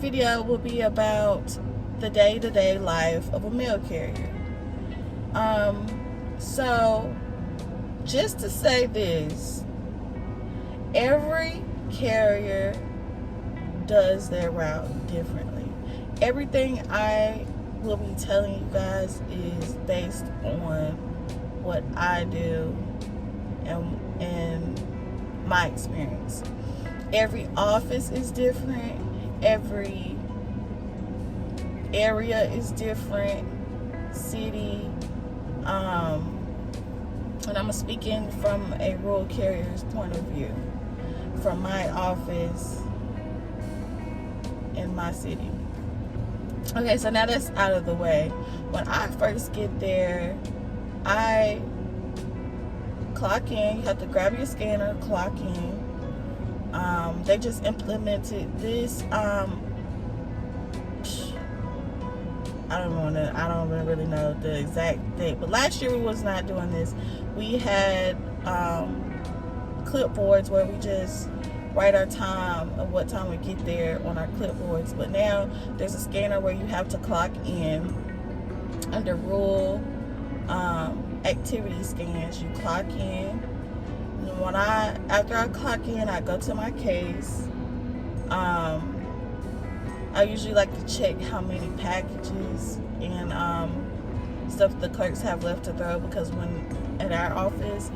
video will be about the day-to-day life of a mail carrier. So just to say this, every carrier does their route differently. Everything I will be telling you guys is based on what I do and my experience. Every office is different. Every area is different. City. And I'm speaking from a rural carrier's point of view, from my office in my city. Okay, so now that's out of the way. When I first get there, I clock in. You have to grab your scanner, clock in. They just implemented this. I don't really know the exact date, but last year we was not doing this. We had clipboards where we just write our time of what time we get there on our clipboards. But now there's a scanner where you have to clock in under rural activity scans. You clock in. And after I clock in, I go to my case. I usually like to check how many packages and stuff the clerks have left to throw, because when at our office,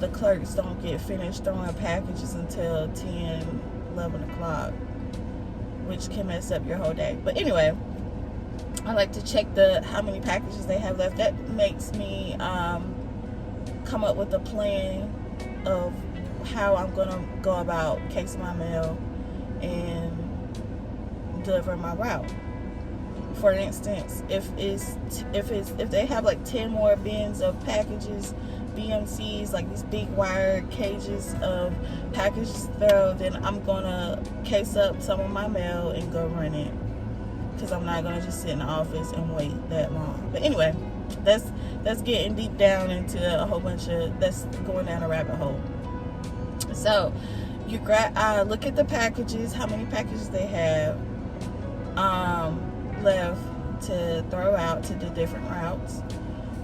the clerks don't get finished throwing packages until 10, 11 o'clock, which can mess up your whole day. But anyway, I like to check how many packages they have left. That makes me come up with a plan of how I'm gonna go about casing my mail and delivering my route. For instance, if they have like 10 more bins of packages, BMCs, like these big wire cages of packages to throw, then I'm gonna case up some of my mail and go run it, because I'm not gonna just sit in the office and wait that long. But anyway, that's getting deep down into a whole bunch of, that's going down a rabbit hole. So you look at the packages, how many packages they have left to throw out to the different routes.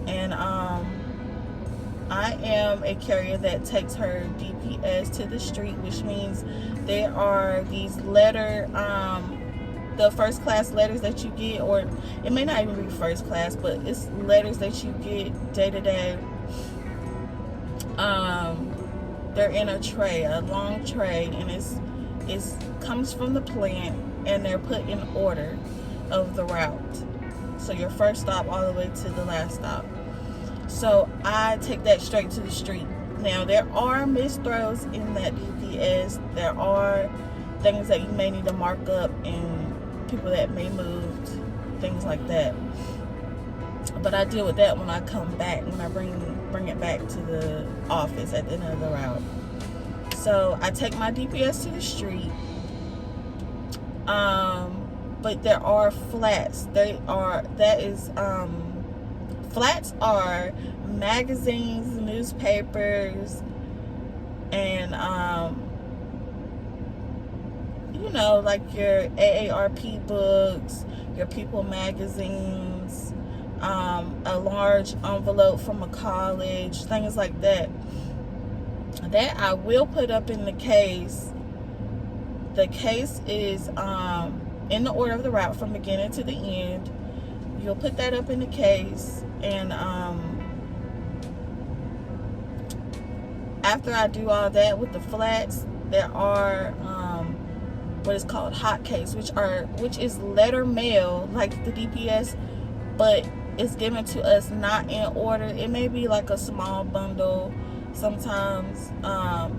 And I am a carrier that takes her DPS to the street, which means there are these the first class letters that you get, or it may not even be first class, but it's letters that you get day to day. They're in a tray, a long tray, and it comes from the plant, and they're put in order of the route. So your first stop all the way to the last stop. So I take that straight to the street. Now there are missed throws in that DPS. There are things that you may need to mark up and people that may move, things like that. But I deal with that when I come back, when I bring it back to the office at the end of the route. So I take my DPS to the street. But there are flats. Flats are magazines, newspapers, and like your AARP books, your People magazines, a large envelope from a college, things like that. That I will put up in the case. The case is in the order of the route from beginning to the end. You'll put that up in the case, and after I do all that with the flats, there are what is called hot case, which is letter mail like the DPS, but it's given to us not in order. It may be like a small bundle. Sometimes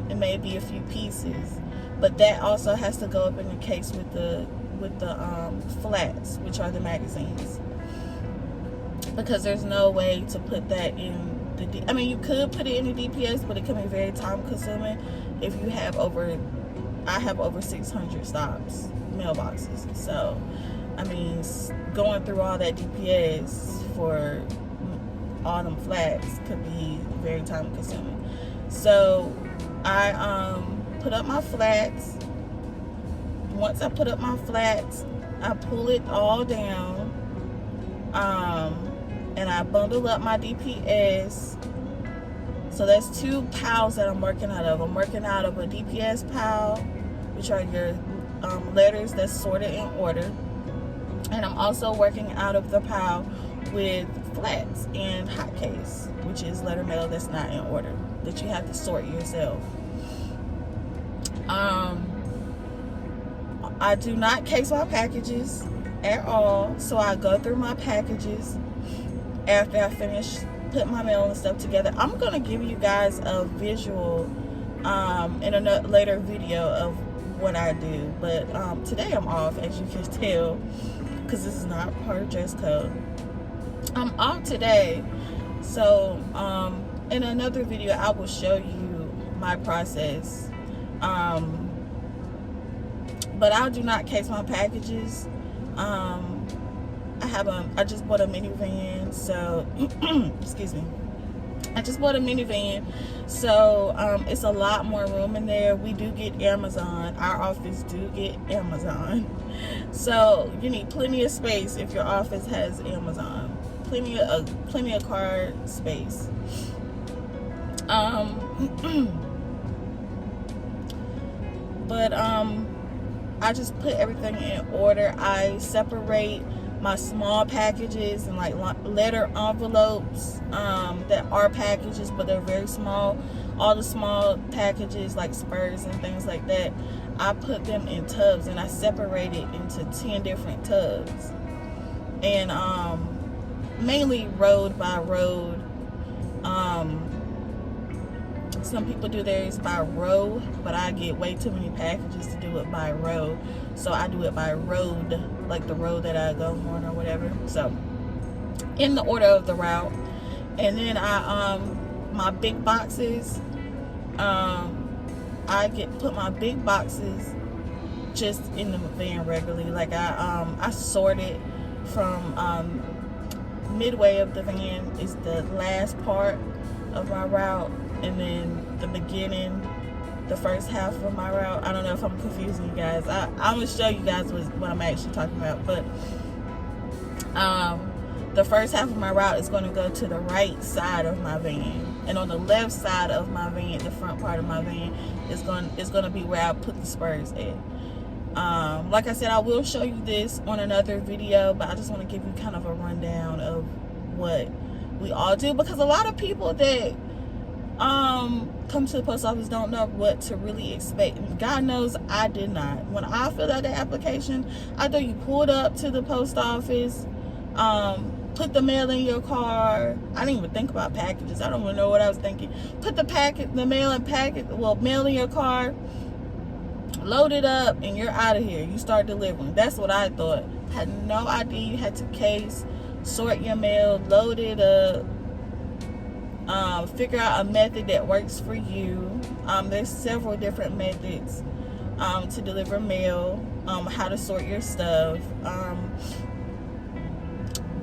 it may be a few pieces, but that also has to go up in the case with the flats, which are the magazines, because there's no way to put that in you could put it in the DPS, but it can be very time consuming if you have I have over 600 stops, mailboxes. So going through all that DPS for all them flats could be very time consuming. So I put up my flats. Once I put up my flats, I pull it all down, and I bundle up my DPS. So that's 2 piles that I'm working out of. I'm working out of a DPS pile, which are your letters that's sorted in order. And I'm also working out of the pile with flats and hotcase, which is letter mail that's not in order, that you have to sort yourself. I do not case my packages at all, so I go through my packages after I finish putting my mail and stuff together. I'm going to give you guys a visual in a later video of what I do, but today I'm off, as you can tell, because this is not part of dress code. I'm off today, so in another video I will show you my process, but I do not case my packages. I just bought a minivan, so excuse me. I just bought a minivan, so it's a lot more room in there. We do get Amazon. Our office do get Amazon, so you need plenty of space if your office has Amazon. Plenty of car space. But I just put everything in order. I separate my small packages and like letter envelopes that are packages, but they're very small. All the small packages like spurs and things like that, I put them in tubs, and I separate it into 10 different tubs, and mainly road by road. Some people do theirs by row, but I get way too many packages to do it by row, so I do it by road, like the road that I go on or whatever. So in the order of the route. And then I my big boxes, I put my big boxes just in the van regularly. Like I sort it from midway of the van is the last part of my route, and then the beginning, the first half of my route. I don't know if I'm confusing you guys. I'm gonna show you guys what I'm actually talking about, but the first half of my route is going to go to the right side of my van, and on the left side of my van, the front part of my van, is going to be where I put the spurs at. Like I said, I will show you this on another video, but I just want to give you kind of a rundown of what we all do, because a lot of people that come to the post office don't know what to really expect. And God knows I did not. When I filled out the application, I thought you pulled up to the post office, put the mail in your car. I didn't even think about packages. I don't even know what I was thinking. Put the mail in your car, load it up, and you're out of here. You start delivering. That's what I thought. Had no idea you had to case, sort your mail, load it up, figure out a method that works for you. There's several different methods to deliver mail, how to sort your stuff.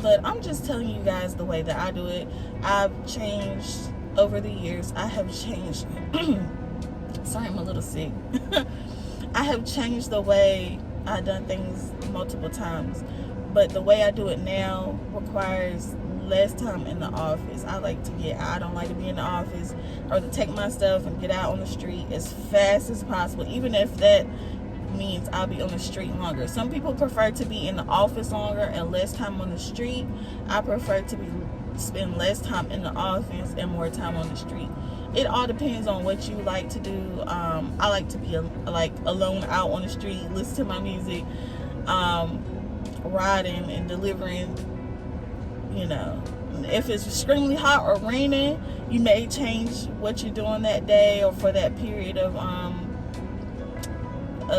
But I'm just telling you guys the way that I do it. I've changed over the years. I have changed. Sorry, I'm a little sick. I have changed the way I've done things multiple times, but the way I do it now requires less time in the office. I like to get out. I don't like to be in the office, or to take my stuff and get out on the street as fast as possible, even if that means I'll be on the street longer. Some people prefer to be in the office longer and less time on the street. I prefer to spend less time in the office and more time on the street. It all depends on what you like to do. I like to be alone out on the street, listen to my music, riding and delivering. You know, if it's extremely hot or raining, you may change what you're doing that day or for that period of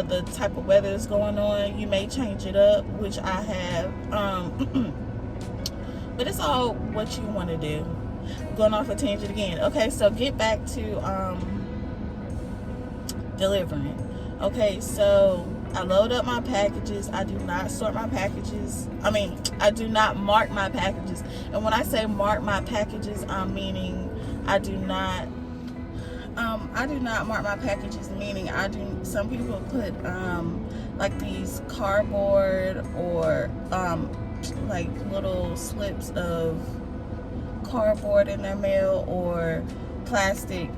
the type of weather that's going on. You may change it up, which I have. But it's all what you want to do. Going off a tangent again. Okay, so get back to delivering. Okay, so I load up my packages. I do not sort my packages. I do not mark my packages. And when I say mark my packages, I'm meaning I do not I do not mark my packages, meaning some people put like these cardboard or like little slips of cardboard in their mail, or plastic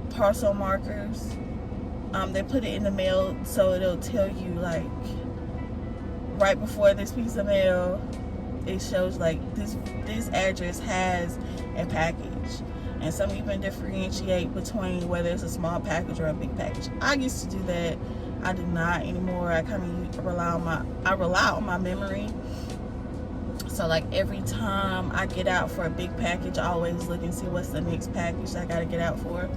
parcel markers. They put it in the mail so it'll tell you, like, right before this piece of mail, it shows like this address has a package. And some even differentiate between whether it's a small package or a big package. I used to do that. I do not anymore. I kind of rely on my memory. So like every time I get out for a big package, I always look and see what's the next package I gotta get out for.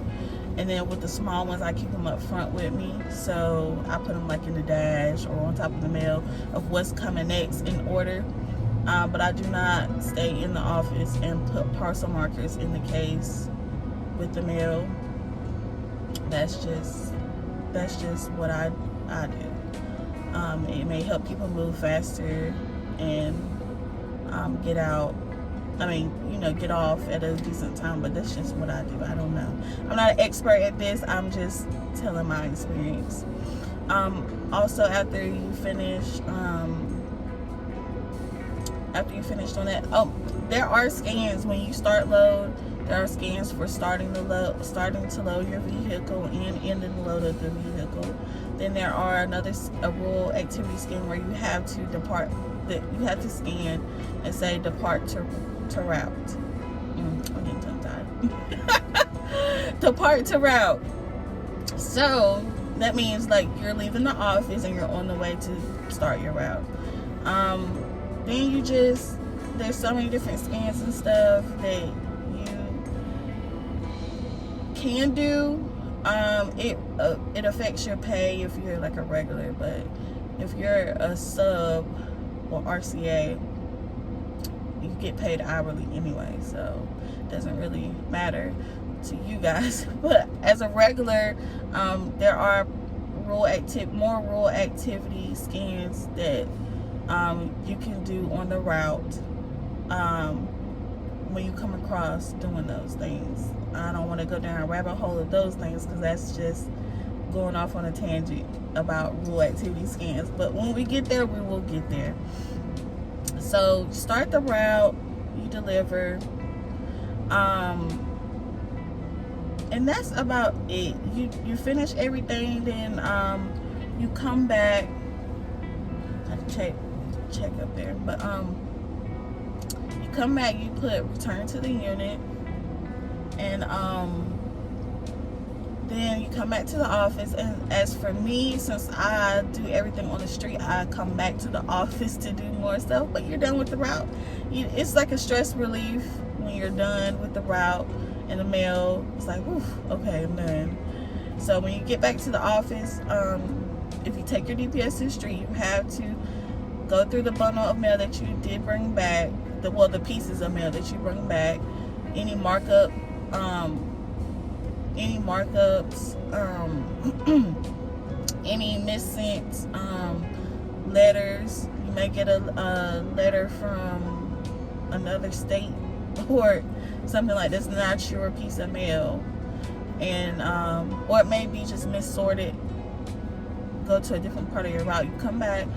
And then with the small ones, I keep them up front with me. So I put them like in the dash or on top of the mail of what's coming next in order. But I do not stay in the office and put parcel markers in the case with the mail. That's just what I do. It may help people move faster and get out. Get off at a decent time, but that's just what I do. I don't know. I'm not an expert at this. I'm just telling my experience. Also, after you finish on that, there are scans when you start load. There are scans for starting to load your vehicle and ending the load of the vehicle. Then there are a rural activity scan where you have to depart. That you have to scan and say depart to route. I'm getting tongue-tied. Depart to route. So that means like you're leaving the office and you're on the way to start your route. Then there's so many different scans and stuff that you can do. It affects your pay if you're like a regular, but if you're a sub or RCA, you get paid hourly anyway, so it doesn't really matter to you guys. But as a regular, there are more rural activity scans that you can do on the route when you come across doing those things. I don't want to go down a rabbit hole of those things because that's just going off on a tangent about rural activity scans. But when we get there, we will get there. So start the route, you deliver, and that's about it. You finish everything, then you come back. I have to check up there, but you come back, you put return to the unit, and then you come back to the office. And as for me, since I do everything on the street, I come back to the office to do more stuff. But you're done with the route. It's like a stress relief when you're done with the route and the mail. It's like, oof, okay, I'm done. So when you get back to the office, if you take your DPS to the street, you have to go through the bundle of mail that you did bring back, the pieces of mail that you bring back, any markups, any missent letters. You may get a letter from another state or something like that's not your piece of mail, and or it may be just missorted, go to a different part of your route. You come back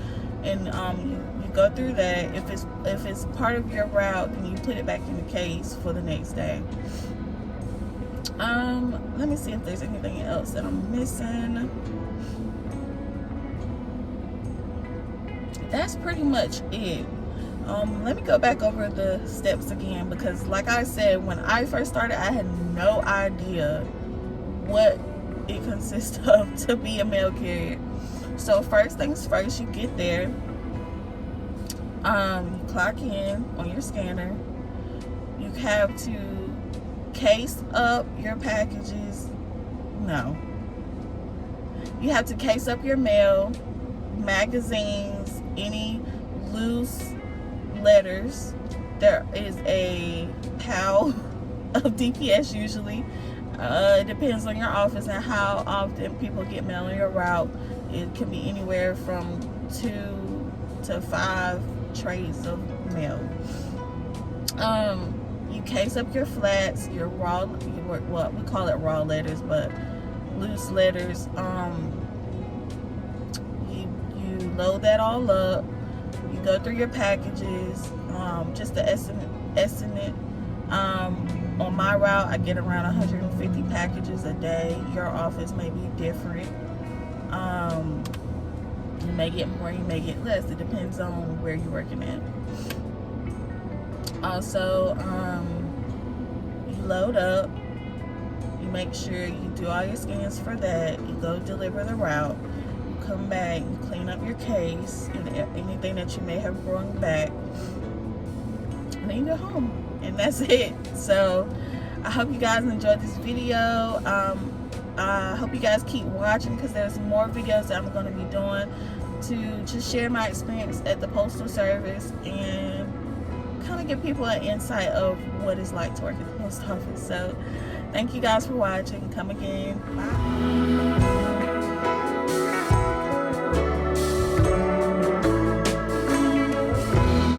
and you go through that. If it's part of your route, then you put it back in the case for the next day. Let me see if there's anything else that I'm missing. That's pretty much it. Let me go back over the steps again, because like I said, when I first started, I had no idea what it consists of to be a mail carrier. So first things first, you get there, you clock in on your scanner. You have to case up your packages. No. You have to case up your mail, magazines, any loose letters. There is a pile of DPS usually. It depends on your office and how often people get mail on your route. It can be anywhere from 2 to 5 trays of mail. You case up your flats, your raw, what we call it raw letters, but loose letters. You load that all up. You go through your packages. Just the estimate. On my route, I get around 150 packages a day. Your office may be different. You may get more, you may get less. It depends on where you're working at. Also, you load up. You make sure you do all your scans for that. You go deliver the route. You come back, you clean up your case and anything that you may have brought back. And then you go home. And that's it. So I hope you guys enjoyed this video. I hope you guys keep watching, because there's more videos that I'm going to be doing to just share my experience at the Postal Service and kind of give people an insight of what it's like to work at the post office. So thank you guys for watching. Come again. Bye.